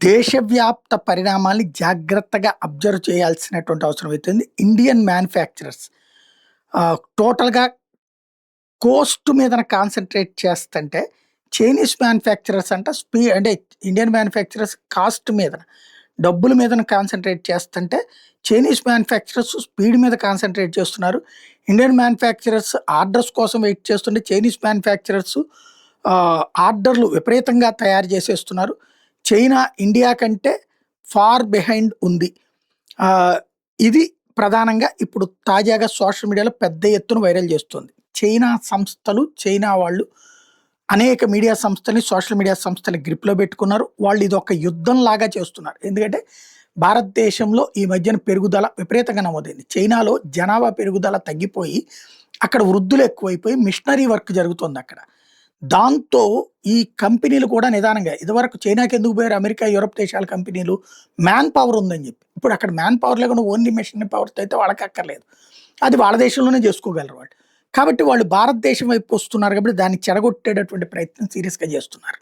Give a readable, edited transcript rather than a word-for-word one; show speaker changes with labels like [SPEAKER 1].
[SPEAKER 1] దేశవ్యాప్త పరిణామాల్ని జాగ్రత్తగా అబ్జర్వ్ చేయాల్సినటువంటి అవసరం అయితుంది. ఇండియన్ మ్యానుఫ్యాక్చరర్స్ టోటల్‌గా కోస్ట్ మీదన కాన్సంట్రేట్ చేస్తంటే, చైనీస్ మ్యానుఫ్యాక్చరర్స్ అంట అంటే ఇండియన్ మ్యానుఫ్యాక్చరర్స్ కాస్ట్ మీదన, డబ్బుల మీదన కాన్సంట్రేట్ చేస్తంటే, చైనీస్ మ్యానుఫ్యాక్చరర్స్ స్పీడ్ మీద కాన్సంట్రేట్ చేస్తున్నారు. ఇండియన్ మ్యానుఫ్యాక్చరర్స్ ఆర్డర్స్ కోసం వెయిట్ చేస్తుంటే, చైనీస్ మ్యానుఫ్యాక్చరర్స్ ఆర్డర్‌లు విపరీతంగా తయారు చేసేస్తున్నారు. చైనా ఇండియా కంటే ఫార్ బిహైండ్ ఉంది. ఆహ్, ఇది ప్రధానంగా ఇప్పుడు తాజాగా సోషల్ మీడియాలో పెద్ద ఎత్తున వైరల్ చేస్తుంది. చైనా సంస్థలు, చైనా వాళ్ళు అనేక మీడియా సంస్థల్ని, సోషల్ మీడియా సంస్థలని గ్రిప్‌లో పెట్టుకున్నారు. వాళ్ళు ఇదొక యుద్ధంలాగా చేస్తున్నారు. ఎందుకంటే భారతదేశంలో ఈ మధ్యన పెరుగుదల విపరీతంగా నమోదైంది. చైనాలో జనాభా పెరుగుదల తగ్గిపోయి, అక్కడ వృద్ధులు ఎక్కువైపోయి మిషనరీ వర్క్ జరుగుతోందక్కడ. దాంతో ఈ కంపెనీలు కూడా నిదానంగా ఇదివరకు చైనాకెందుకు పోయారు అమెరికా, యూరప్ దేశాల కంపెనీలు? మ్యాన్ పవర్ ఉందని జెప్పి. ఇప్పుడు అక్కడ మ్యాన్ పవర్ లేకుండా ఓన్లీ మెషినరీ పవర్‌తో అయితే వాళ్ళకక్కర్లేదు. అది వాళ్ళ దేశంలోనే జేసుకోగలరు వాళ్ళు. కాబట్టి వాళ్ళు భారతదేశం వైపు వస్తున్నారు కాబట్టి దాన్ని చెడగొట్టేటటువంటి ప్రయత్నం సీరియస్‌గా జేస్తున్నారు.